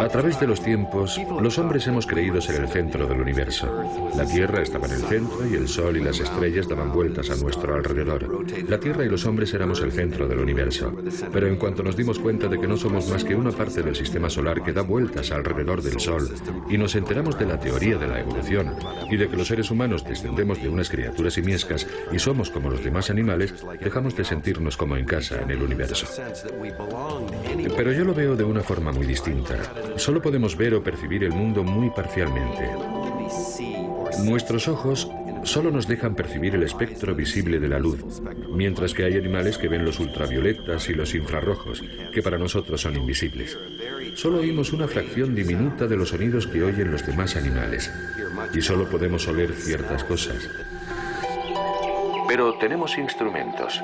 A través de los tiempos, los hombres hemos creído ser el centro del universo. La Tierra estaba en el centro y el Sol y las estrellas daban vueltas a nuestro alrededor. La Tierra y los hombres éramos el centro del universo. Pero en cuanto nos dimos cuenta de que no somos más que una parte del sistema solar que da vueltas alrededor del Sol, y nos enteramos de la teoría de la evolución, y de que los seres humanos descendemos de unas criaturas simiescas y somos como los demás animales, dejamos de sentirnos como en casa en el universo. Pero yo lo veo de una forma muy distinta. Solo podemos ver o percibir el mundo muy parcialmente. Nuestros ojos solo nos dejan percibir el espectro visible de la luz, mientras que hay animales que ven los ultravioletas y los infrarrojos, que para nosotros son invisibles. Solo oímos una fracción diminuta de los sonidos que oyen los demás animales, y solo podemos oler ciertas cosas. Pero tenemos instrumentos.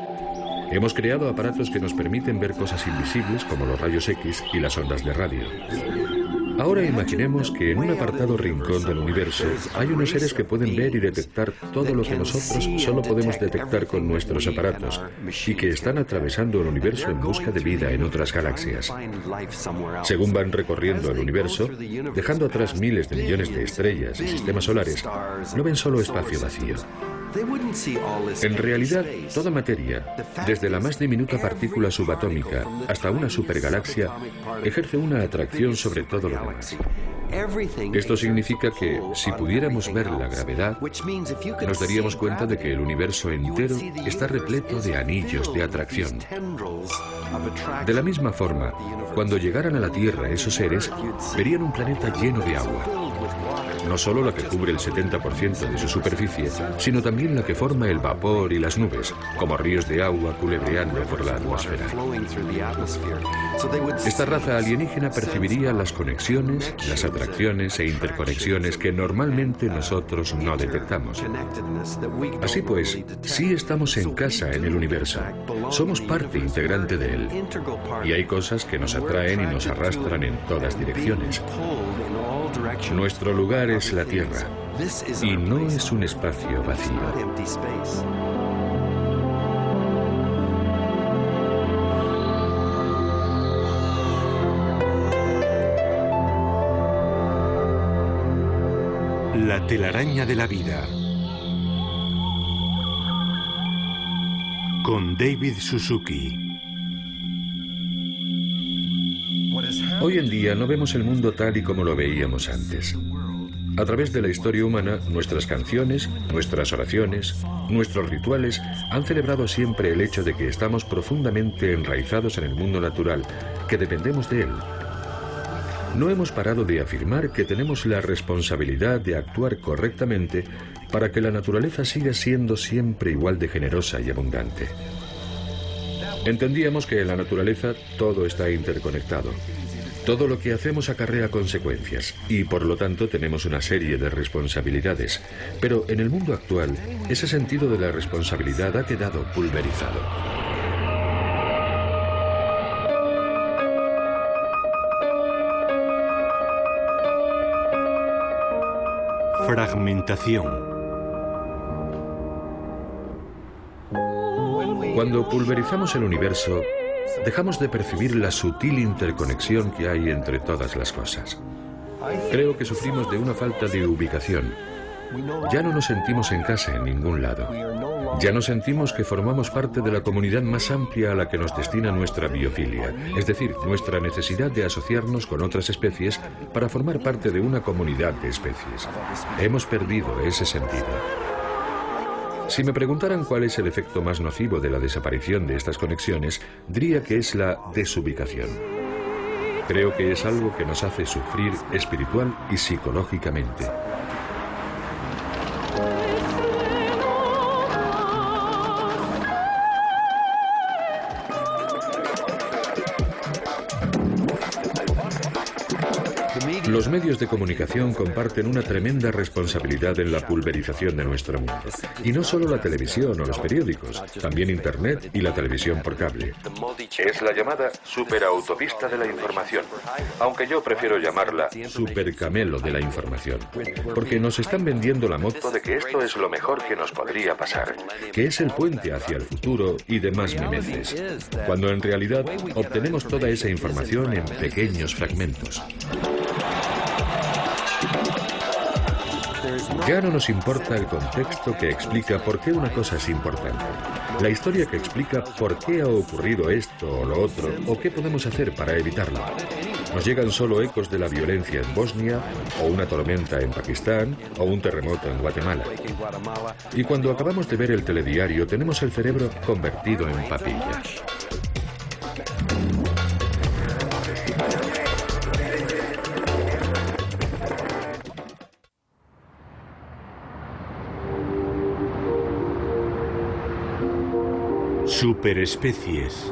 Hemos creado aparatos que nos permiten ver cosas invisibles como los rayos X y las ondas de radio. Ahora imaginemos que en un apartado rincón del universo hay unos seres que pueden ver y detectar todo lo que nosotros solo podemos detectar con nuestros aparatos y que están atravesando el universo en busca de vida en otras galaxias. Según van recorriendo el universo, dejando atrás miles de millones de estrellas y sistemas solares, no ven solo espacio vacío. En realidad, toda materia, desde la más diminuta partícula subatómica hasta una supergalaxia, ejerce una atracción sobre todo lo demás. Esto significa que, si pudiéramos ver la gravedad, nos daríamos cuenta de que el universo entero está repleto de anillos de atracción. De la misma forma, cuando llegaran a la Tierra esos seres, verían un planeta lleno de agua. No solo la que cubre el 70% de su superficie, sino también la que forma el vapor y las nubes, como ríos de agua culebreando por la atmósfera. Esta raza alienígena percibiría las conexiones, las atracciones e interconexiones que normalmente nosotros no detectamos. Así pues, sí estamos en casa en el universo, somos parte integrante de él, y hay cosas que nos atraen y nos arrastran en todas direcciones. Nuestro lugar es la Tierra, y no es un espacio vacío. La telaraña de la vida. Con David Suzuki. Hoy en día no vemos el mundo tal y como lo veíamos antes. A través de la historia humana, nuestras canciones, nuestras oraciones, nuestros rituales han celebrado siempre el hecho de que estamos profundamente enraizados en el mundo natural, que dependemos de él. No hemos parado de afirmar que tenemos la responsabilidad de actuar correctamente para que la naturaleza siga siendo siempre igual de generosa y abundante. Entendíamos que en la naturaleza todo está interconectado. Todo lo que hacemos acarrea consecuencias y, por lo tanto, tenemos una serie de responsabilidades. Pero en el mundo actual, ese sentido de la responsabilidad ha quedado pulverizado. Fragmentación. Cuando pulverizamos el universo, dejamos de percibir la sutil interconexión que hay entre todas las cosas. Creo que sufrimos de una falta de ubicación. Ya no nos sentimos en casa en ningún lado. Ya no sentimos que formamos parte de la comunidad más amplia a la que nos destina nuestra biofilia, es decir, nuestra necesidad de asociarnos con otras especies para formar parte de una comunidad de especies. Hemos perdido ese sentido. Si me preguntaran cuál es el efecto más nocivo de la desaparición de estas conexiones, diría que es la desubicación. Creo que es algo que nos hace sufrir espiritual y psicológicamente. Los medios de comunicación comparten una tremenda responsabilidad en la pulverización de nuestro mundo. Y no solo la televisión o los periódicos, también Internet y la televisión por cable. Es la llamada superautopista de la información, aunque yo prefiero llamarla supercamelo de la información, porque nos están vendiendo la moto de que esto es lo mejor que nos podría pasar, que es el puente hacia el futuro y demás mimeces, cuando en realidad obtenemos toda esa información en pequeños fragmentos. Ya no nos importa el contexto que explica por qué una cosa es importante, la historia que explica por qué ha ocurrido esto o lo otro, o qué podemos hacer para evitarlo. Nos llegan solo ecos de la violencia en Bosnia, o una tormenta en Pakistán, o un terremoto en Guatemala. Y cuando acabamos de ver el telediario, tenemos el cerebro convertido en papilla. Superespecies.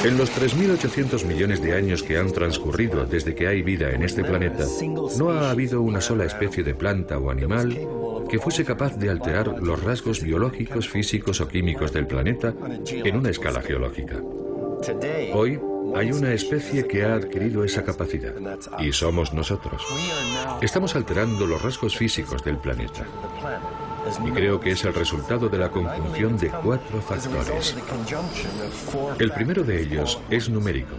En los 3.800 millones de años que han transcurrido desde que hay vida en este planeta, no ha habido una sola especie de planta o animal que fuese capaz de alterar los rasgos biológicos, físicos o químicos del planeta en una escala geológica. Hoy hay una especie que ha adquirido esa capacidad, y somos nosotros. Estamos alterando los rasgos físicos del planeta. Y creo que es el resultado de la conjunción de 4 factores. El primero de ellos es numérico.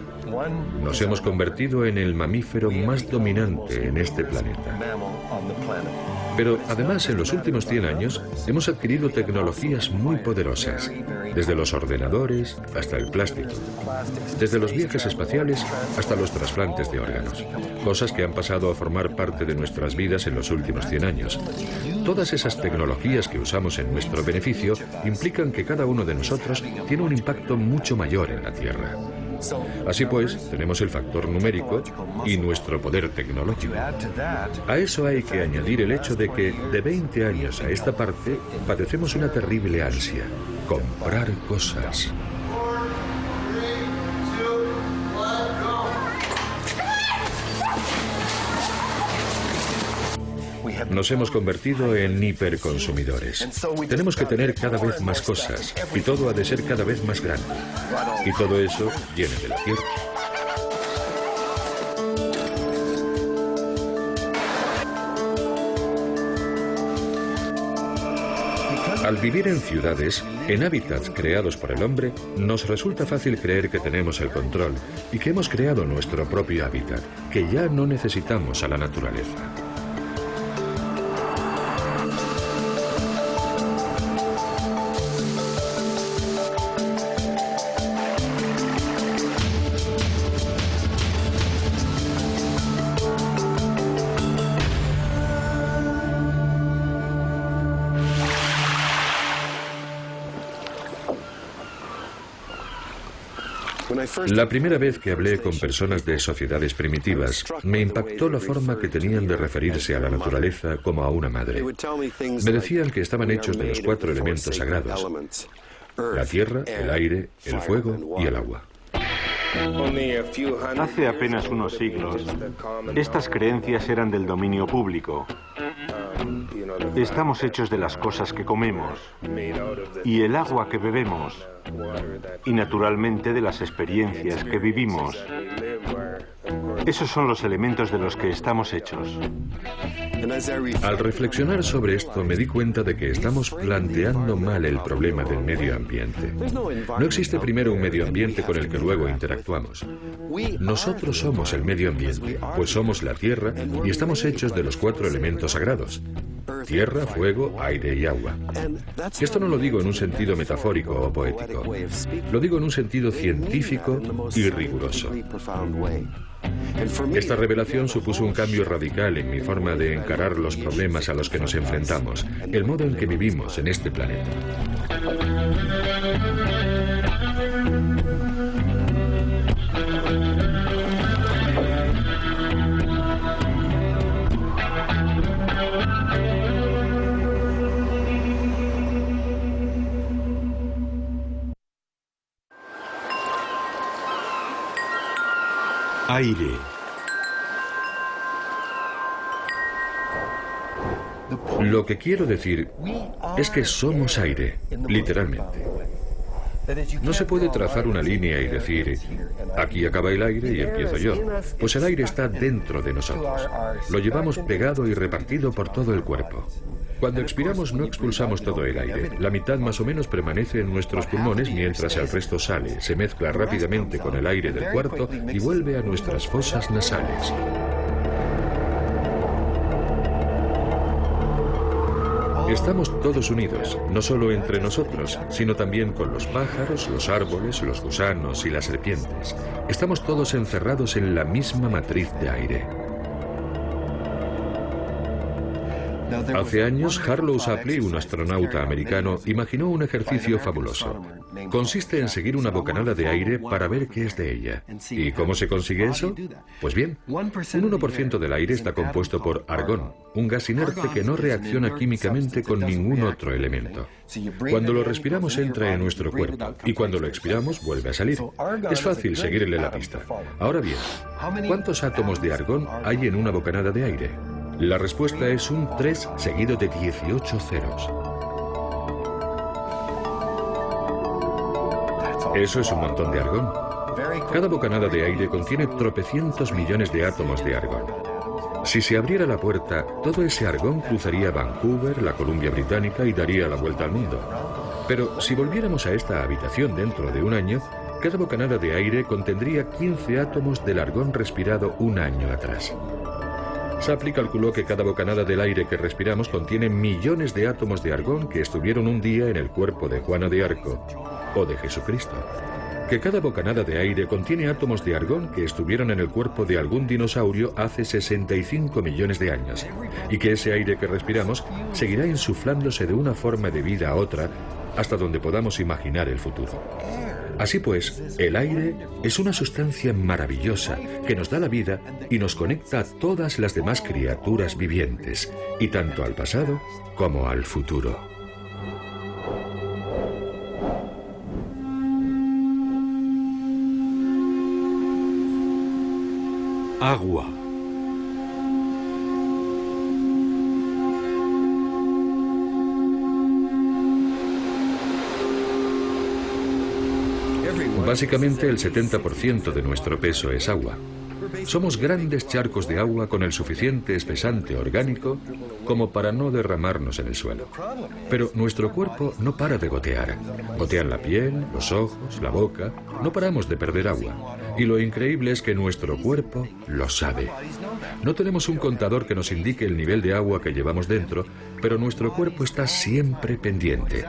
Nos hemos convertido en el mamífero más dominante en este planeta. Pero además, en los últimos 100 años, hemos adquirido tecnologías muy poderosas, desde los ordenadores hasta el plástico, desde los viajes espaciales hasta los trasplantes de órganos, cosas que han pasado a formar parte de nuestras vidas en los últimos 100 años. Todas esas tecnologías que usamos en nuestro beneficio implican que cada uno de nosotros tiene un impacto mucho mayor en la Tierra. Así pues, tenemos el factor numérico y nuestro poder tecnológico. A eso hay que añadir el hecho de que, de 20 años a esta parte, padecemos una terrible ansia: comprar cosas. Nos hemos convertido en hiperconsumidores. Tenemos que tener cada vez más cosas, y todo ha de ser cada vez más grande. Y todo eso viene de la Tierra. Al vivir en ciudades, en hábitats creados por el hombre, nos resulta fácil creer que tenemos el control y que hemos creado nuestro propio hábitat, que ya no necesitamos a la naturaleza. La primera vez que hablé con personas de sociedades primitivas, me impactó la forma que tenían de referirse a la naturaleza como a una madre. Me decían que estaban hechos de los 4 elementos sagrados: la tierra, el aire, el fuego y el agua. Hace apenas unos siglos, estas creencias eran del dominio público. Estamos hechos de las cosas que comemos y el agua que bebemos, y naturalmente de las experiencias que vivimos. Esos son los elementos de los que estamos hechos. Al reflexionar sobre esto, me di cuenta de que estamos planteando mal el problema del medio ambiente. No existe primero un medio ambiente con el que luego interactuamos. Nosotros somos el medio ambiente, pues somos la tierra y estamos hechos de los 4 elementos sagrados: tierra, fuego, aire y agua. Esto no lo digo en un sentido metafórico o poético. Lo digo en un sentido científico y riguroso. Esta revelación supuso un cambio radical en mi forma de encarar los problemas a los que nos enfrentamos, el modo en que vivimos en este planeta. Aire. Lo que quiero decir es que somos aire, literalmente. No se puede trazar una línea y decir, aquí acaba el aire y empiezo yo. Pues el aire está dentro de nosotros. Lo llevamos pegado y repartido por todo el cuerpo. Cuando expiramos no expulsamos todo el aire. La mitad más o menos permanece en nuestros pulmones mientras el resto sale, se mezcla rápidamente con el aire del cuarto y vuelve a nuestras fosas nasales. Estamos todos unidos, no solo entre nosotros, sino también con los pájaros, los árboles, los gusanos y las serpientes. Estamos todos encerrados en la misma matriz de aire. Hace años, Harlow Shapley, un astronauta americano, imaginó un ejercicio fabuloso. Consiste en seguir una bocanada de aire para ver qué es de ella. ¿Y cómo se consigue eso? Pues bien, un 1% del aire está compuesto por argón, un gas inerte que no reacciona químicamente con ningún otro elemento. Cuando lo respiramos entra en nuestro cuerpo y cuando lo expiramos vuelve a salir. Es fácil seguirle la pista. Ahora bien, ¿cuántos átomos de argón hay en una bocanada de aire? La respuesta es un 3 seguido de 18 ceros. Eso es un montón de argón. Cada bocanada de aire contiene tropecientos millones de átomos de argón. Si se abriera la puerta, todo ese argón cruzaría Vancouver, la Columbia Británica y daría la vuelta al mundo. Pero si volviéramos a esta habitación dentro de un año, cada bocanada de aire contendría 15 átomos del argón respirado un año atrás. Shapley calculó que cada bocanada del aire que respiramos contiene millones de átomos de argón que estuvieron un día en el cuerpo de Juana de Arco o de Jesucristo. Que cada bocanada de aire contiene átomos de argón que estuvieron en el cuerpo de algún dinosaurio hace 65 millones de años. Y que ese aire que respiramos seguirá insuflándose de una forma de vida a otra hasta donde podamos imaginar el futuro. Así pues, el aire es una sustancia maravillosa que nos da la vida y nos conecta a todas las demás criaturas vivientes, y tanto al pasado como al futuro. Agua. Básicamente el 70% de nuestro peso es agua. Somos grandes charcos de agua con el suficiente espesante orgánico como para no derramarnos en el suelo. Pero nuestro cuerpo no para de gotear. Gotean la piel, los ojos, la boca. No paramos de perder agua. Y lo increíble es que nuestro cuerpo lo sabe. No tenemos un contador que nos indique el nivel de agua que llevamos dentro, pero nuestro cuerpo está siempre pendiente.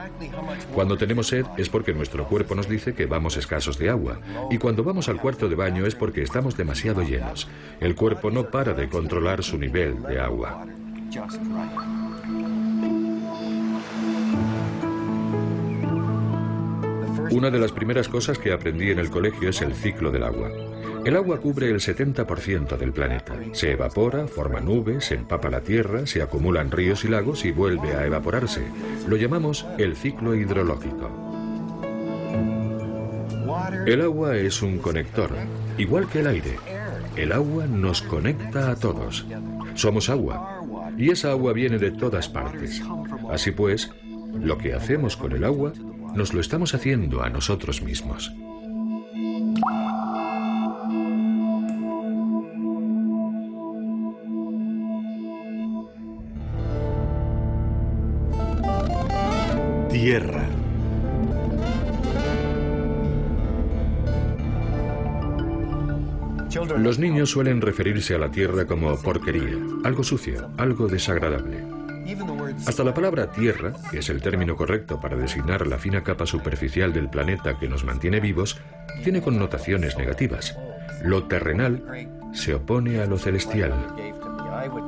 Cuando tenemos sed es porque nuestro cuerpo nos dice que vamos escasos de agua. Y cuando vamos al cuarto de baño es porque estamos demasiado llenos. El cuerpo no para de controlar su nivel de agua. Una de las primeras cosas que aprendí en el colegio es el ciclo del agua. El agua cubre el 70% del planeta. Se evapora, forma nubes, se empapa la tierra, se acumula en ríos y lagos y vuelve a evaporarse. Lo llamamos el ciclo hidrológico. El agua es un conector, igual que el aire. El agua nos conecta a todos. Somos agua, y esa agua viene de todas partes. Así pues, lo que hacemos con el agua, nos lo estamos haciendo a nosotros mismos. Tierra. Los niños suelen referirse a la tierra como porquería, algo sucio, algo desagradable. Hasta la palabra tierra, que es el término correcto para designar la fina capa superficial del planeta que nos mantiene vivos, tiene connotaciones negativas. Lo terrenal se opone a lo celestial.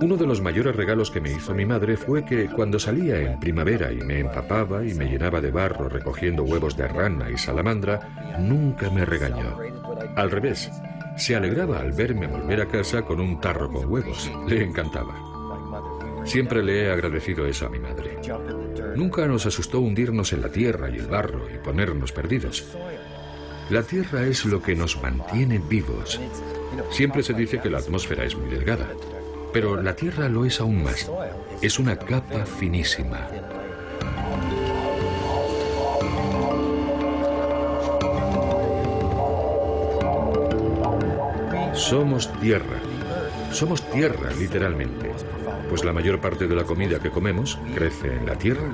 Uno de los mayores regalos que me hizo mi madre fue que cuando salía en primavera y me empapaba y me llenaba de barro recogiendo huevos de rana y salamandra, nunca me regañó. Al revés, se alegraba al verme volver a casa con un tarro con huevos. Le encantaba. Siempre le he agradecido eso a mi madre. Nunca nos asustó hundirnos en la tierra y el barro y ponernos perdidos. La Tierra es lo que nos mantiene vivos. Siempre se dice que la atmósfera es muy delgada, pero la Tierra lo es aún más. Es una capa finísima. Somos tierra. Somos tierra, literalmente. Pues la mayor parte de la comida que comemos crece en la tierra.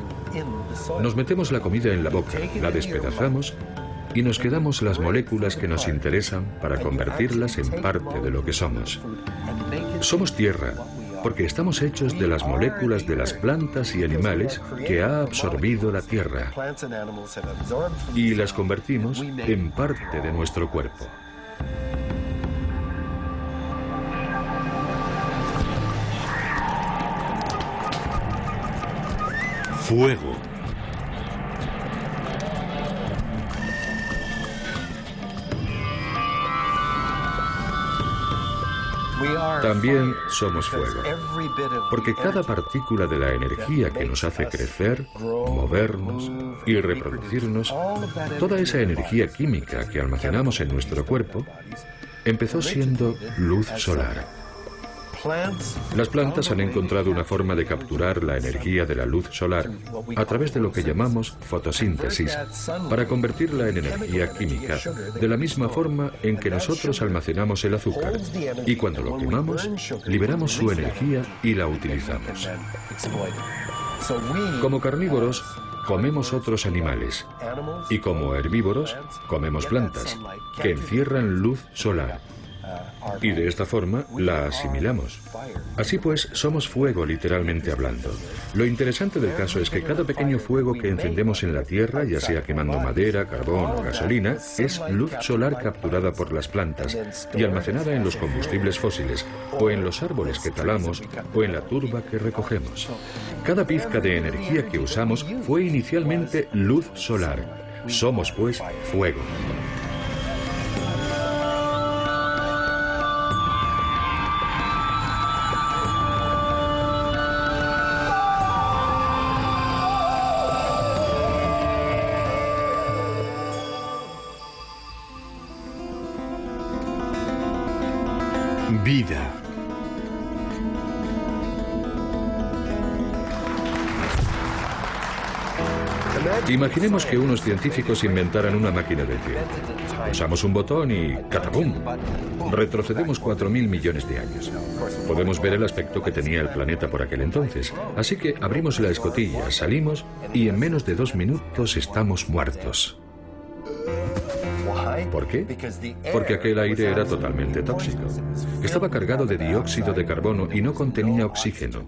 Nos metemos la comida en la boca, la despedazamos y nos quedamos las moléculas que nos interesan para convertirlas en parte de lo que somos. Somos tierra porque estamos hechos de las moléculas de las plantas y animales que ha absorbido la tierra y las convertimos en parte de nuestro cuerpo. Fuego. También somos fuego, porque cada partícula de la energía que nos hace crecer, movernos y reproducirnos, toda esa energía química que almacenamos en nuestro cuerpo, empezó siendo luz solar. Las plantas han encontrado una forma de capturar la energía de la luz solar a través de lo que llamamos fotosíntesis, para convertirla en energía química, de la misma forma en que nosotros almacenamos el azúcar, y cuando lo quemamos, liberamos su energía y la utilizamos. Como carnívoros, comemos otros animales, y como herbívoros, comemos plantas, que encierran luz solar. Y de esta forma la asimilamos. Así pues, somos fuego, literalmente hablando. Lo interesante del caso es que cada pequeño fuego que encendemos en la Tierra, ya sea quemando madera, carbón o gasolina, es luz solar capturada por las plantas y almacenada en los combustibles fósiles, o en los árboles que talamos, o en la turba que recogemos. Cada pizca de energía que usamos fue inicialmente luz solar. Somos, pues, fuego. Vida. Imaginemos que unos científicos inventaran una máquina del tiempo. Pulsamos un botón y ¡catapum! Retrocedemos 4.000 millones de años. Podemos ver el aspecto que tenía el planeta por aquel entonces. Así que abrimos la escotilla, salimos y en menos de 2 minutos estamos muertos. ¿Por qué? Porque aquel aire era totalmente tóxico. Estaba cargado de dióxido de carbono y no contenía oxígeno.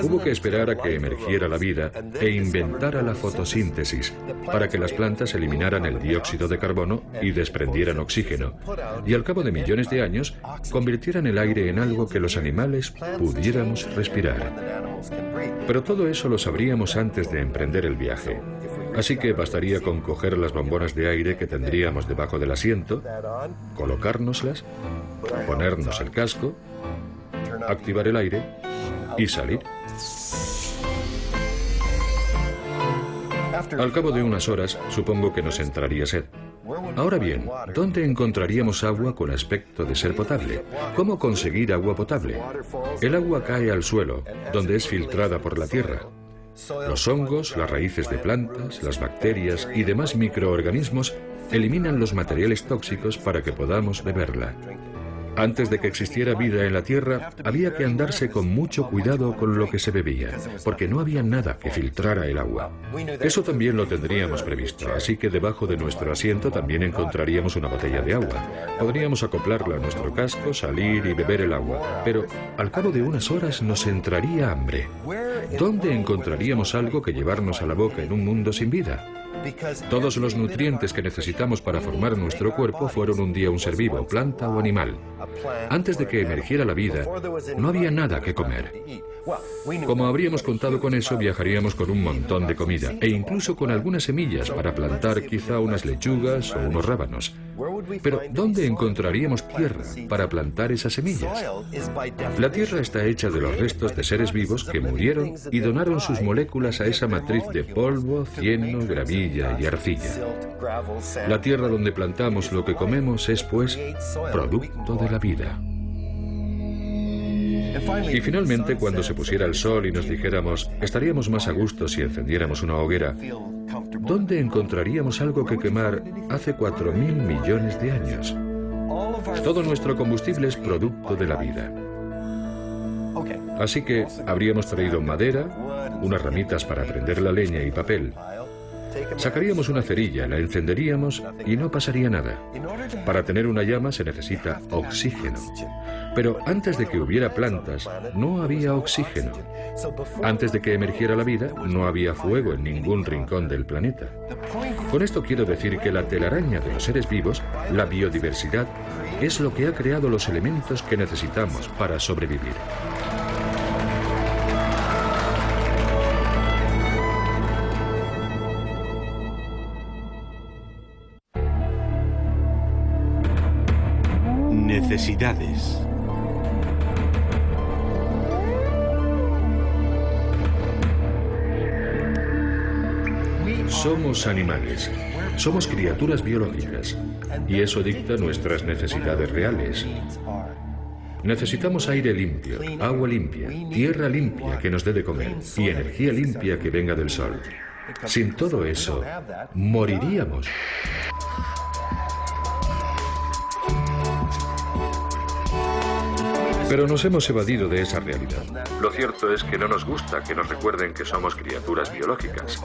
Hubo que esperar a que emergiera la vida e inventara la fotosíntesis para que las plantas eliminaran el dióxido de carbono y desprendieran oxígeno, y al cabo de millones de años convirtieran el aire en algo que los animales pudiéramos respirar. Pero todo eso lo sabríamos antes de emprender el viaje. Así que bastaría con coger las bombonas de aire que tendríamos debajo del asiento, colocárnoslas, ponernos el casco, activar el aire y salir. Al cabo de unas horas, supongo que nos entraría sed. Ahora bien, ¿dónde encontraríamos agua con aspecto de ser potable? ¿Cómo conseguir agua potable? El agua cae al suelo, donde es filtrada por la tierra. Los hongos, las raíces de plantas, las bacterias y demás microorganismos eliminan los materiales tóxicos para que podamos beberla. Antes de que existiera vida en la Tierra, había que andarse con mucho cuidado con lo que se bebía, porque no había nada que filtrara el agua. Eso también lo tendríamos previsto, así que debajo de nuestro asiento también encontraríamos una botella de agua. Podríamos acoplarla a nuestro casco, salir y beber el agua, pero al cabo de unas horas nos entraría hambre. ¿Dónde encontraríamos algo que llevarnos a la boca en un mundo sin vida? Todos los nutrientes que necesitamos para formar nuestro cuerpo fueron un día un ser vivo, planta o animal. Antes de que emergiera la vida, no había nada que comer. Como habríamos contado con eso, viajaríamos con un montón de comida, e incluso con algunas semillas para plantar quizá unas lechugas o unos rábanos. Pero ¿dónde encontraríamos tierra para plantar esas semillas? La tierra está hecha de los restos de seres vivos que murieron y donaron sus moléculas a esa matriz de polvo, cieno, gravilla y arcilla. La tierra donde plantamos lo que comemos es, pues, producto de la vida. Y finalmente, cuando se pusiera el sol y nos dijéramos, estaríamos más a gusto si encendiéramos una hoguera, ¿dónde encontraríamos algo que quemar hace 4.000 millones de años? Todo nuestro combustible es producto de la vida. Así que habríamos traído madera, unas ramitas para prender la leña y papel. Sacaríamos una cerilla, la encenderíamos y no pasaría nada. Para tener una llama se necesita oxígeno. Pero antes de que hubiera plantas, no había oxígeno. Antes de que emergiera la vida, no había fuego en ningún rincón del planeta. Con esto quiero decir que la telaraña de los seres vivos, la biodiversidad, es lo que ha creado los elementos que necesitamos para sobrevivir. Necesidades. Somos animales, somos criaturas biológicas, y eso dicta nuestras necesidades reales. Necesitamos aire limpio, agua limpia, tierra limpia que nos dé de comer y energía limpia que venga del sol. Sin todo eso, moriríamos. Pero nos hemos evadido de esa realidad. Lo cierto es que no nos gusta que nos recuerden que somos criaturas biológicas.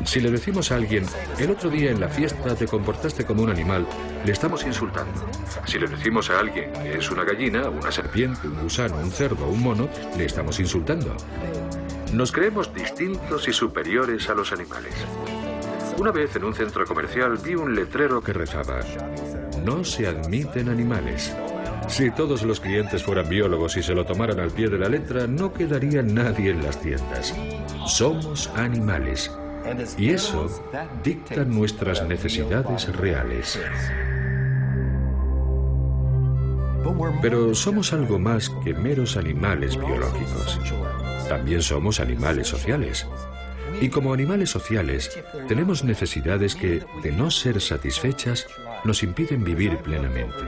Si le decimos a alguien, el otro día en la fiesta te comportaste como un animal, le estamos insultando. Si le decimos a alguien que es una gallina, una serpiente, un gusano, un cerdo, un mono, le estamos insultando. Nos creemos distintos y superiores a los animales. Una vez en un centro comercial vi un letrero que rezaba: no se admiten animales. Si todos los clientes fueran biólogos y se lo tomaran al pie de la letra, no quedaría nadie en las tiendas. Somos animales. Y eso dicta nuestras necesidades reales. Pero somos algo más que meros animales biológicos. También somos animales sociales. Y como animales sociales, tenemos necesidades que, de no ser satisfechas, nos impiden vivir plenamente.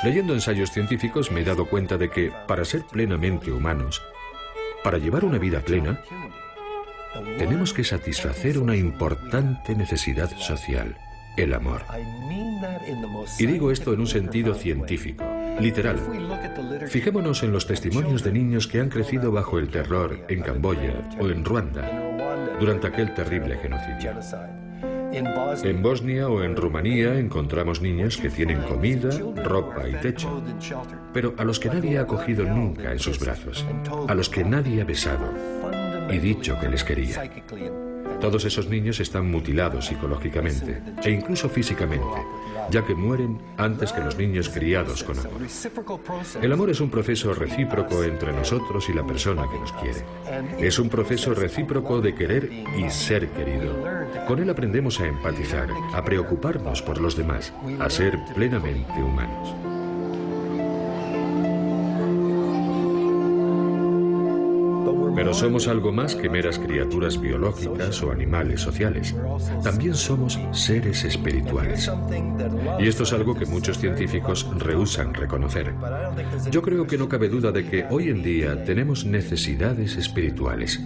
Leyendo ensayos científicos me he dado cuenta de que, para ser plenamente humanos, para llevar una vida plena, tenemos que satisfacer una importante necesidad social, el amor. Y digo esto en un sentido científico, literal. Fijémonos en los testimonios de niños que han crecido bajo el terror en Camboya o en Ruanda durante aquel terrible genocidio. En Bosnia o en Rumanía encontramos niños que tienen comida, ropa y techo, pero a los que nadie ha cogido nunca en sus brazos, a los que nadie ha besado y dicho que les quería. Todos esos niños están mutilados psicológicamente e incluso físicamente, ya que mueren antes que los niños criados con amor. El amor es un proceso recíproco entre nosotros y la persona que nos quiere. Es un proceso recíproco de querer y ser querido. Con él aprendemos a empatizar, a preocuparnos por los demás, a ser plenamente humanos. Pero somos algo más que meras criaturas biológicas o animales sociales. También somos seres espirituales. Y esto es algo que muchos científicos rehúsan reconocer. Yo creo que no cabe duda de que hoy en día tenemos necesidades espirituales.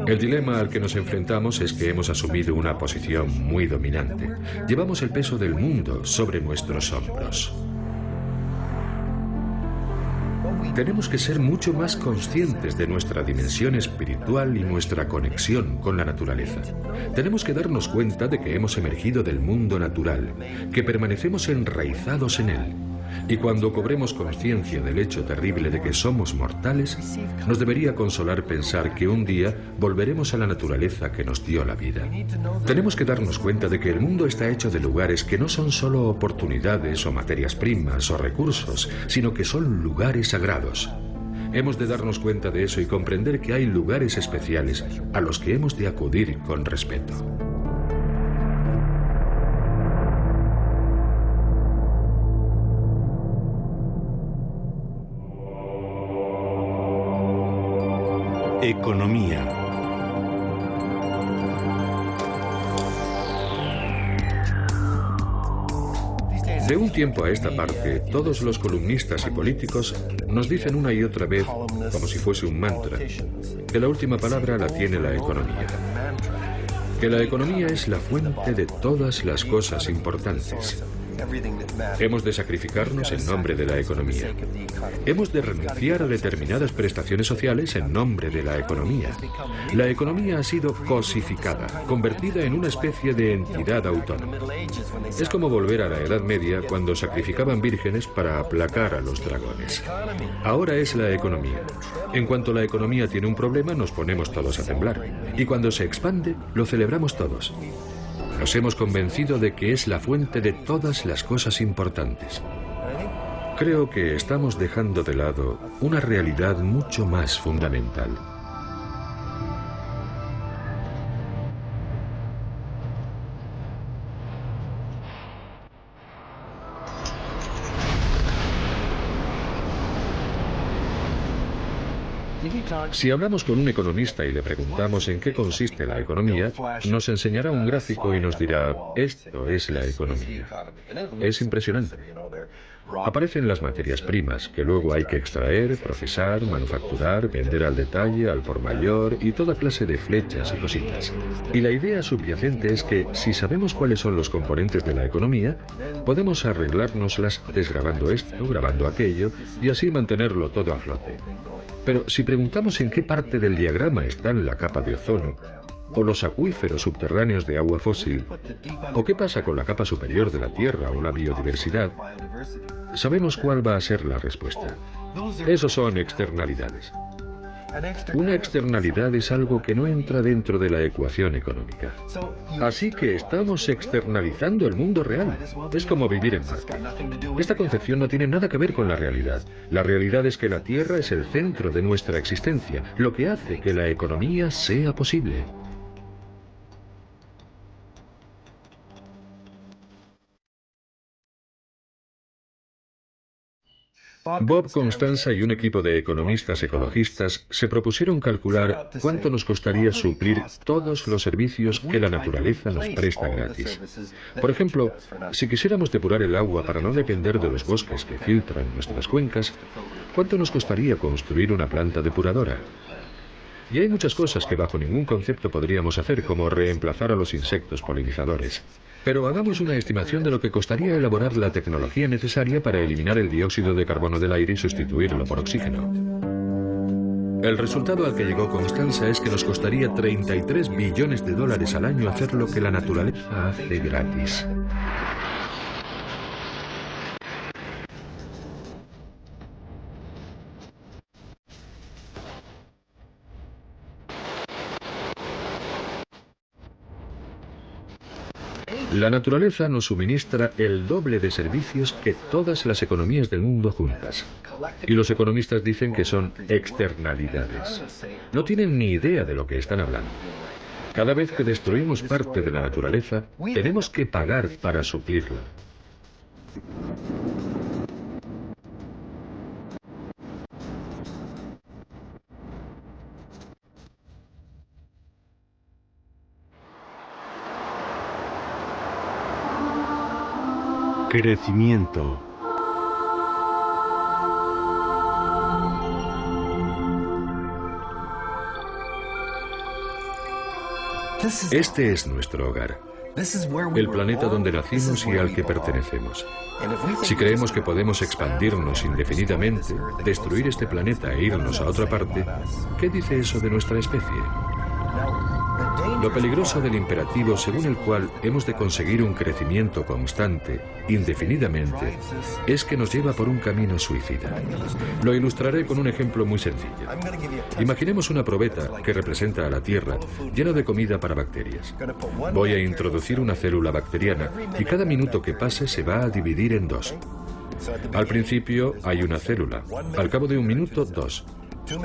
El dilema al que nos enfrentamos es que hemos asumido una posición muy dominante. Llevamos el peso del mundo sobre nuestros hombros. Tenemos que ser mucho más conscientes de nuestra dimensión espiritual y nuestra conexión con la naturaleza. Tenemos que darnos cuenta de que hemos emergido del mundo natural, que permanecemos enraizados en él. Y cuando cobremos conciencia del hecho terrible de que somos mortales, nos debería consolar pensar que un día volveremos a la naturaleza que nos dio la vida. Tenemos que darnos cuenta de que el mundo está hecho de lugares que no son solo oportunidades o materias primas o recursos, sino que son lugares sagrados. Hemos de darnos cuenta de eso y comprender que hay lugares especiales a los que hemos de acudir con respeto. Economía. De un tiempo a esta parte, todos los columnistas y políticos nos dicen una y otra vez, como si fuese un mantra, que la última palabra la tiene la economía. Que la economía es la fuente de todas las cosas importantes. Hemos de sacrificarnos en nombre de la economía. Hemos de renunciar a determinadas prestaciones sociales en nombre de la economía. La economía ha sido cosificada, convertida en una especie de entidad autónoma. Es como volver a la Edad Media cuando sacrificaban vírgenes para aplacar a los dragones. Ahora es la economía. En cuanto la economía tiene un problema, nos ponemos todos a temblar. Y cuando se expande, lo celebramos todos. Nos hemos convencido de que es la fuente de todas las cosas importantes. Creo que estamos dejando de lado una realidad mucho más fundamental. Si hablamos con un economista y le preguntamos en qué consiste la economía, nos enseñará un gráfico y nos dirá, esto es la economía. Es impresionante. Aparecen las materias primas, que luego hay que extraer, procesar, manufacturar, vender al detalle, al por mayor y toda clase de flechas y cositas. Y la idea subyacente es que, si sabemos cuáles son los componentes de la economía, podemos arreglárnoslas desgrabando esto, grabando aquello y así mantenerlo todo a flote. Pero si preguntamos en qué parte del diagrama están la capa de ozono, o los acuíferos subterráneos de agua fósil, o qué pasa con la capa superior de la Tierra o la biodiversidad, sabemos cuál va a ser la respuesta. Esos son externalidades. Una externalidad es algo que no entra dentro de la ecuación económica. Así que estamos externalizando el mundo real. Es como vivir en Marte. Esta concepción no tiene nada que ver con la realidad. La realidad es que la Tierra es el centro de nuestra existencia, lo que hace que la economía sea posible. Bob Constanza y un equipo de economistas ecologistas se propusieron calcular cuánto nos costaría suplir todos los servicios que la naturaleza nos presta gratis. Por ejemplo, si quisiéramos depurar el agua para no depender de los bosques que filtran nuestras cuencas, ¿cuánto nos costaría construir una planta depuradora? Y hay muchas cosas que bajo ningún concepto podríamos hacer, como reemplazar a los insectos polinizadores. Pero hagamos una estimación de lo que costaría elaborar la tecnología necesaria para eliminar el dióxido de carbono del aire y sustituirlo por oxígeno. El resultado al que llegó Constanza es que nos costaría 33 billones de dólares al año hacer lo que la naturaleza hace gratis. La naturaleza nos suministra el doble de servicios que todas las economías del mundo juntas. Y los economistas dicen que son externalidades. No tienen ni idea de lo que están hablando. Cada vez que destruimos parte de la naturaleza, tenemos que pagar para suplirla. Crecimiento. Este es nuestro hogar, el planeta donde nacimos y al que pertenecemos. Si creemos que podemos expandirnos indefinidamente, destruir este planeta e irnos a otra parte, ¿qué dice eso de nuestra especie? Lo peligroso del imperativo según el cual hemos de conseguir un crecimiento constante, indefinidamente, es que nos lleva por un camino suicida. Lo ilustraré con un ejemplo muy sencillo. Imaginemos una probeta que representa a la Tierra, llena de comida para bacterias. Voy a introducir una célula bacteriana y cada minuto que pase se va a dividir en dos. Al principio hay una célula, al cabo de un minuto, dos.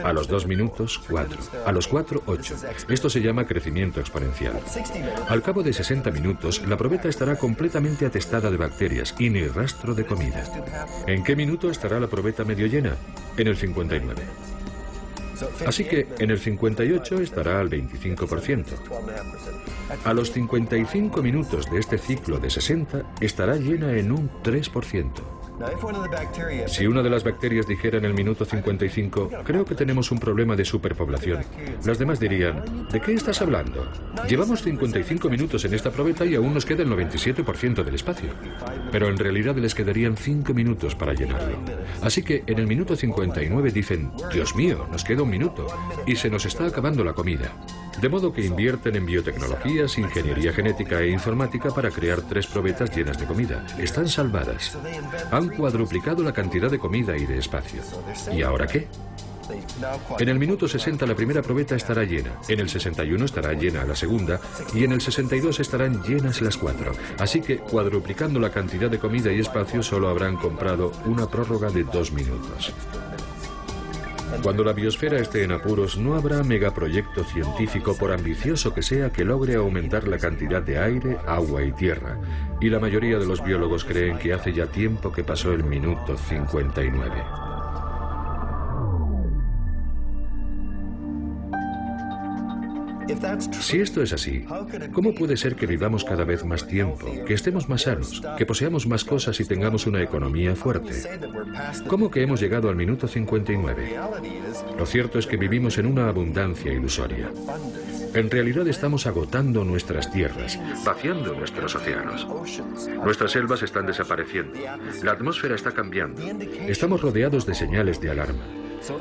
A los 2 minutos, 4. A los 4, 8. Esto se llama crecimiento exponencial. Al cabo de 60 minutos, la probeta estará completamente atestada de bacterias y ni rastro de comida. ¿En qué minuto estará la probeta medio llena? En el 59. Así que en el 58 estará al 25%. A los 55 minutos de este ciclo de 60 estará llena en un 3%. Si una de las bacterias dijera en el minuto 55, creo que tenemos un problema de superpoblación, las demás dirían, ¿de qué estás hablando? Llevamos 55 minutos en esta probeta y aún nos queda el 97% del espacio. Pero en realidad les quedarían 5 minutos para llenarlo. Así que en el minuto 59 dicen, Dios mío, nos queda un minuto y se nos está acabando la comida. De modo que invierten en biotecnologías, ingeniería genética e informática para crear 3 probetas llenas de comida. Están salvadas. Han cuadruplicado la cantidad de comida y de espacio. ¿Y ahora qué? En el minuto 60 la primera probeta estará llena, en el 61 estará llena la segunda y en el 62 estarán llenas las 4. Así que, cuadruplicando la cantidad de comida y espacio, solo habrán comprado una prórroga de 2 minutos. Cuando la biosfera esté en apuros, no habrá megaproyecto científico, por ambicioso que sea, que logre aumentar la cantidad de aire, agua y tierra. Y la mayoría de los biólogos creen que hace ya tiempo que pasó el minuto 59. Si esto es así, ¿cómo puede ser que vivamos cada vez más tiempo, que estemos más sanos, que poseamos más cosas y tengamos una economía fuerte? ¿Cómo que hemos llegado al minuto 59? Lo cierto es que vivimos en una abundancia ilusoria. En realidad estamos agotando nuestras tierras, vaciando nuestros océanos. Nuestras selvas están desapareciendo. La atmósfera está cambiando. Estamos rodeados de señales de alarma.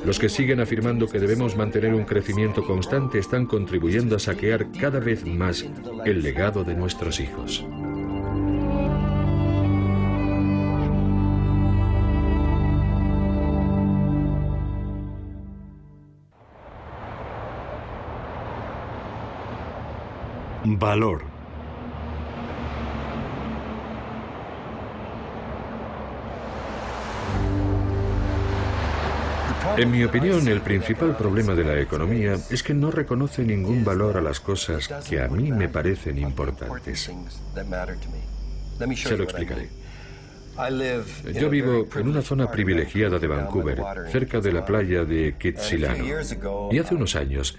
Los que siguen afirmando que debemos mantener un crecimiento constante están contribuyendo a saquear cada vez más el legado de nuestros hijos. Valor. En mi opinión, el principal problema de la economía es que no reconoce ningún valor a las cosas que a mí me parecen importantes. Se lo explicaré. Yo vivo en una zona privilegiada de Vancouver, cerca de la playa de Kitsilano. Y hace unos años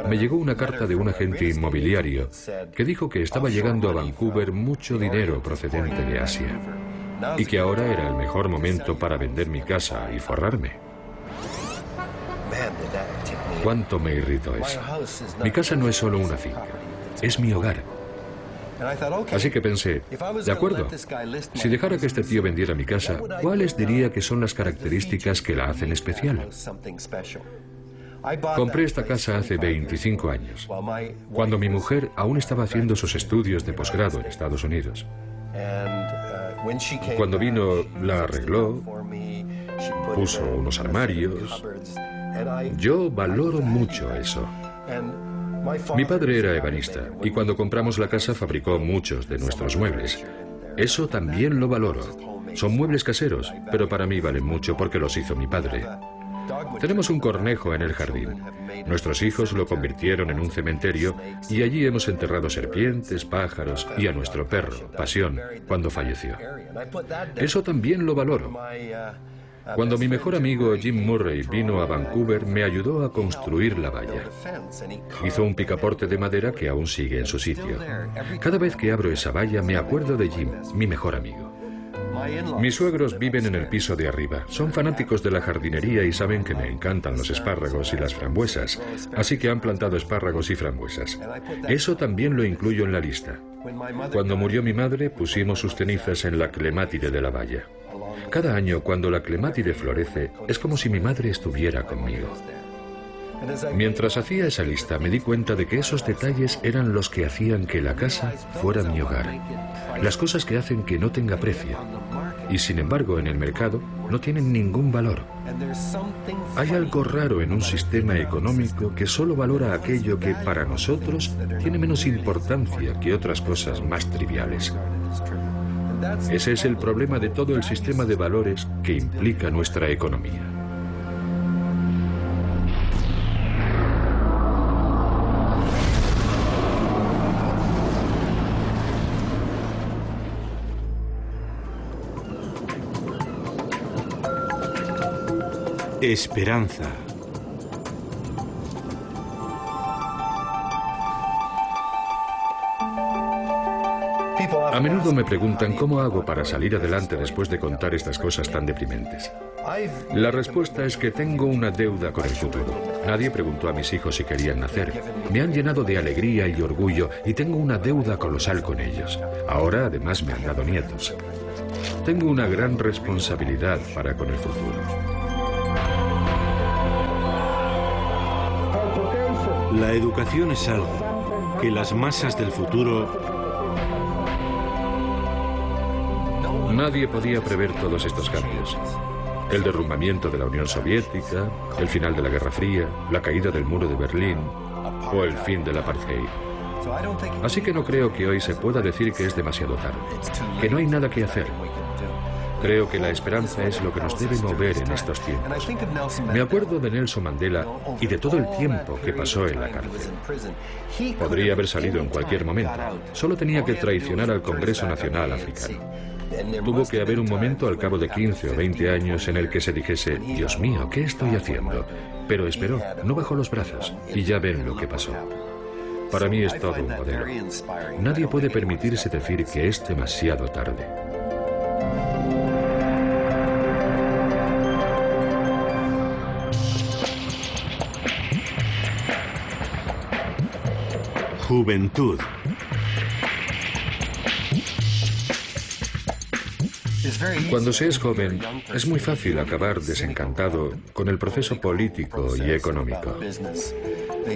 me llegó una carta de un agente inmobiliario que dijo que estaba llegando a Vancouver mucho dinero procedente de Asia y que ahora era el mejor momento para vender mi casa y forrarme. ¿Cuánto me irritó eso? Mi casa no es solo una finca, es mi hogar. Así que pensé, de acuerdo, si dejara que este tío vendiera mi casa, ¿cuáles diría que son las características que la hacen especial? Compré esta casa hace 25 años, cuando mi mujer aún estaba haciendo sus estudios de posgrado en Estados Unidos. Cuando vino, la arregló, puso unos armarios. Yo valoro mucho eso. Mi padre era ebanista y cuando compramos la casa fabricó muchos de nuestros muebles. Eso también lo valoro. Son muebles caseros, pero para mí valen mucho porque los hizo mi padre. Tenemos un cornejo en el jardín. Nuestros hijos lo convirtieron en un cementerio y allí hemos enterrado serpientes, pájaros y a nuestro perro, Pasión, cuando falleció. Eso también lo valoro. Cuando mi mejor amigo Jim Murray vino a Vancouver, me ayudó a construir la valla. Hizo un picaporte de madera que aún sigue en su sitio. Cada vez que abro esa valla me acuerdo de Jim, mi mejor amigo. Mis suegros viven en el piso de arriba. Son fanáticos de la jardinería y saben que me encantan los espárragos y las frambuesas, así que han plantado espárragos y frambuesas. Eso también lo incluyo en la lista. Cuando murió mi madre, pusimos sus cenizas en la clemátide de la valla. Cada año, cuando la clemátide florece, es como si mi madre estuviera conmigo. Mientras hacía esa lista, me di cuenta de que esos detalles eran los que hacían que la casa fuera mi hogar. Las cosas que hacen que no tenga precio. Y sin embargo, en el mercado no tienen ningún valor. Hay algo raro en un sistema económico que solo valora aquello que para nosotros tiene menos importancia que otras cosas más triviales. Ese es el problema de todo el sistema de valores que implica nuestra economía. Esperanza. A menudo me preguntan cómo hago para salir adelante después de contar estas cosas tan deprimentes. La respuesta es que tengo una deuda con el futuro. Nadie preguntó a mis hijos si querían nacer. Me han llenado de alegría y orgullo y tengo una deuda colosal con ellos. Ahora, además, me han dado nietos. Tengo una gran responsabilidad para con el futuro. La educación es algo que las masas del futuro... Nadie podía prever todos estos cambios. El derrumbamiento de la Unión Soviética, el final de la Guerra Fría, la caída del muro de Berlín o el fin del apartheid. Así que no creo que hoy se pueda decir que es demasiado tarde, que no hay nada que hacer. Creo que la esperanza es lo que nos debe mover en estos tiempos. Me acuerdo de Nelson Mandela y de todo el tiempo que pasó en la cárcel. Podría haber salido en cualquier momento. Solo tenía que traicionar al Congreso Nacional Africano. Tuvo que haber un momento al cabo de 15 o 20 años en el que se dijese, Dios mío, ¿qué estoy haciendo? Pero esperó, no bajó los brazos y ya ven lo que pasó. Para mí es todo un modelo. Nadie puede permitirse decir que es demasiado tarde. Juventud. Cuando se es joven, es muy fácil acabar desencantado con el proceso político y económico.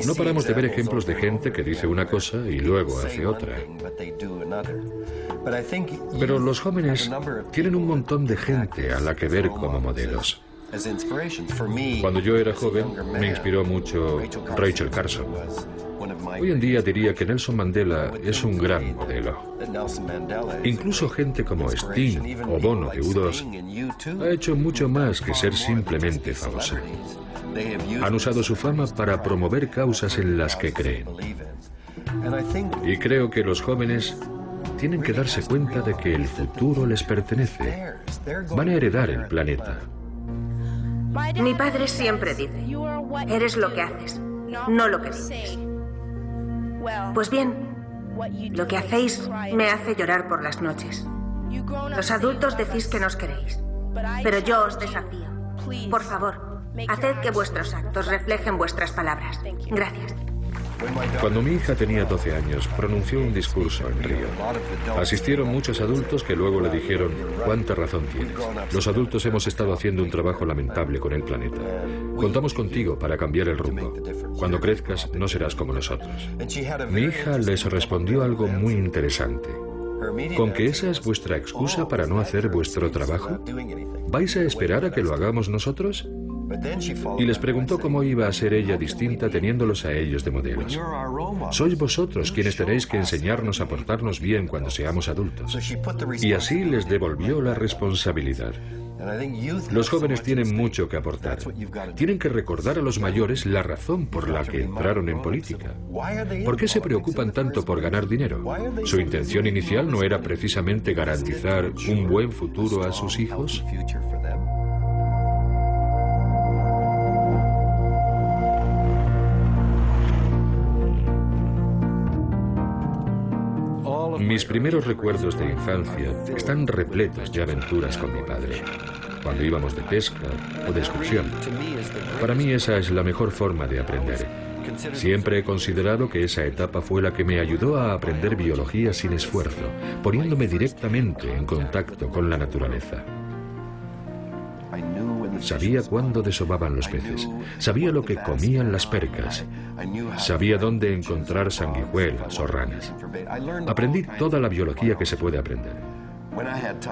No paramos de ver ejemplos de gente que dice una cosa y luego hace otra. Pero los jóvenes tienen un montón de gente a la que ver como modelos. Cuando yo era joven, me inspiró mucho Rachel Carson. Hoy en día diría que Nelson Mandela es un gran modelo. Incluso gente como Sting o Bono de U2 ha hecho mucho más que ser simplemente famosa. Han usado su fama para promover causas en las que creen. Y creo que los jóvenes tienen que darse cuenta de que el futuro les pertenece. Van a heredar el planeta. Mi padre siempre dice, eres lo que haces, no lo que dices. Pues bien, lo que hacéis me hace llorar por las noches. Los adultos decís que nos queréis, pero yo os desafío. Por favor, haced que vuestros actos reflejen vuestras palabras. Gracias. Cuando mi hija tenía 12 años, pronunció un discurso en Río. Asistieron muchos adultos que luego le dijeron, ¿cuánta razón tienes? Los adultos hemos estado haciendo un trabajo lamentable con el planeta. Contamos contigo para cambiar el rumbo. Cuando crezcas, no serás como nosotros. Mi hija les respondió algo muy interesante. ¿Con que esa es vuestra excusa para no hacer vuestro trabajo? ¿Vais a esperar a que lo hagamos nosotros? Y les preguntó cómo iba a ser ella distinta teniéndolos a ellos de modelos. Sois vosotros quienes tenéis que enseñarnos a portarnos bien cuando seamos adultos. Y así les devolvió la responsabilidad. Los jóvenes tienen mucho que aportar. Tienen que recordar a los mayores la razón por la que entraron en política. ¿Por qué se preocupan tanto por ganar dinero? ¿Su intención inicial no era precisamente garantizar un buen futuro a sus hijos? Mis primeros recuerdos de infancia están repletos de aventuras con mi padre, cuando íbamos de pesca o de excursión. Para mí esa es la mejor forma de aprender. Siempre he considerado que esa etapa fue la que me ayudó a aprender biología sin esfuerzo, poniéndome directamente en contacto con la naturaleza. Sabía cuándo desovaban los peces, sabía lo que comían las percas, sabía dónde encontrar sanguijuelas o ranas. Aprendí toda la biología que se puede aprender.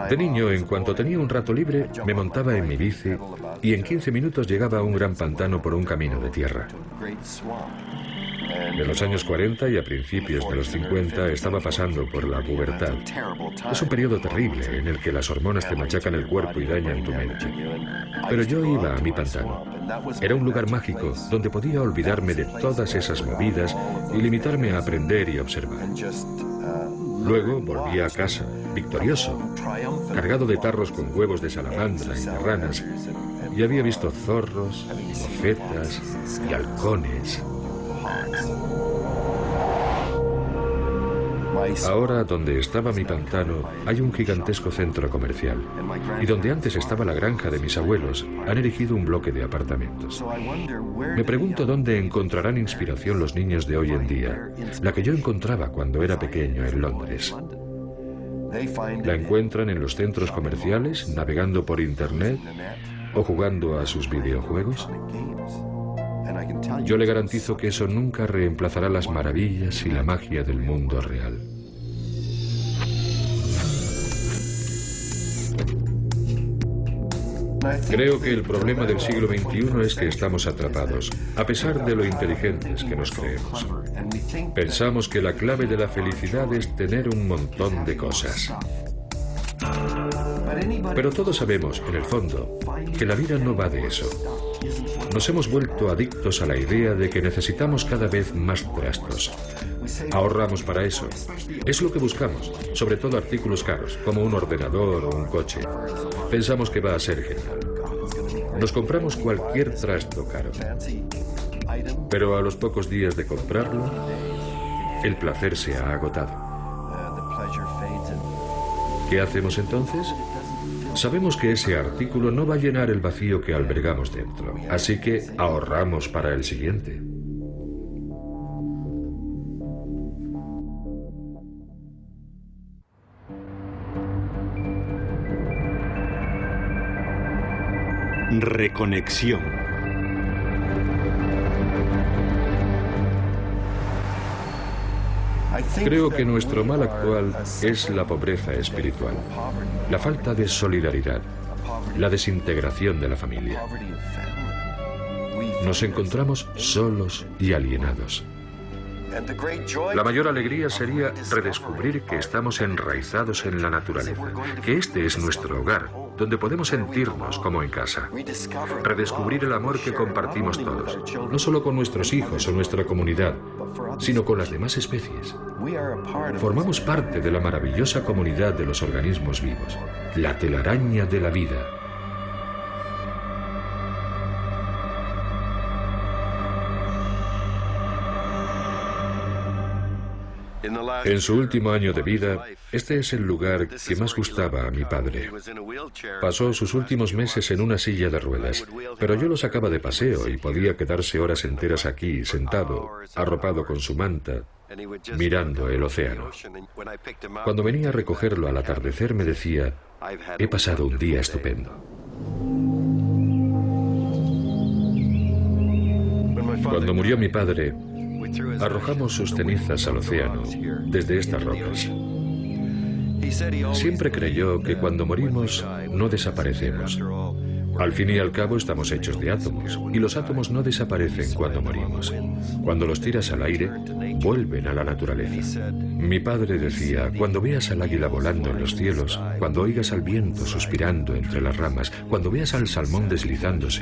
De niño, en cuanto tenía un rato libre, me montaba en mi bici y en 15 minutos llegaba a un gran pantano por un camino de tierra. En los años 40 y a principios de los 50 estaba pasando por la pubertad. Es un periodo terrible en el que las hormonas te machacan el cuerpo y dañan tu mente. Pero yo iba a mi pantano. Era un lugar mágico donde podía olvidarme de todas esas movidas y limitarme a aprender y observar. Luego volví a casa, victorioso, cargado de tarros con huevos de salamandra y de ranas, y había visto zorros, mofetas y halcones. Ahora, donde estaba mi pantano, hay un gigantesco centro comercial. Y donde antes estaba la granja de mis abuelos, han erigido un bloque de apartamentos. Me pregunto dónde encontrarán inspiración los niños de hoy en día, la que yo encontraba cuando era pequeño en Londres. ¿La encuentran en los centros comerciales, navegando por Internet o jugando a sus videojuegos? Yo le garantizo que eso nunca reemplazará las maravillas y la magia del mundo real. Creo que el problema del siglo XXI es que estamos atrapados, a pesar de lo inteligentes que nos creemos. Pensamos que la clave de la felicidad es tener un montón de cosas. Pero todos sabemos, en el fondo, que la vida no va de eso. Nos hemos vuelto adictos a la idea de que necesitamos cada vez más trastos. Ahorramos para eso. Es lo que buscamos, sobre todo artículos caros, como un ordenador o un coche. Pensamos que va a ser genial. Nos compramos cualquier trasto caro. Pero a los pocos días de comprarlo, el placer se ha agotado. ¿Qué hacemos entonces? Sabemos que ese artículo no va a llenar el vacío que albergamos dentro, así que ahorramos para el siguiente. Reconexión. Creo que nuestro mal actual es la pobreza espiritual, la falta de solidaridad, la desintegración de la familia. Nos encontramos solos y alienados. La mayor alegría sería redescubrir que estamos enraizados en la naturaleza, que este es nuestro hogar, donde podemos sentirnos como en casa. Redescubrir el amor que compartimos todos, no solo con nuestros hijos o nuestra comunidad, sino con las demás especies. Formamos parte de la maravillosa comunidad de los organismos vivos, la telaraña de la vida. En su último año de vida, este es el lugar que más gustaba a mi padre. Pasó sus últimos meses en una silla de ruedas, pero yo lo sacaba de paseo y podía quedarse horas enteras aquí, sentado, arropado con su manta, mirando el océano. Cuando venía a recogerlo al atardecer me decía, he pasado un día estupendo. Cuando murió mi padre, arrojamos sus cenizas al océano desde estas rocas. Siempre creyó que cuando morimos no desaparecemos. Al fin y al cabo estamos hechos de átomos, y los átomos no desaparecen cuando morimos. Cuando los tiras al aire, vuelven a la naturaleza. Mi padre decía, cuando veas al águila volando en los cielos, cuando oigas al viento suspirando entre las ramas, cuando veas al salmón deslizándose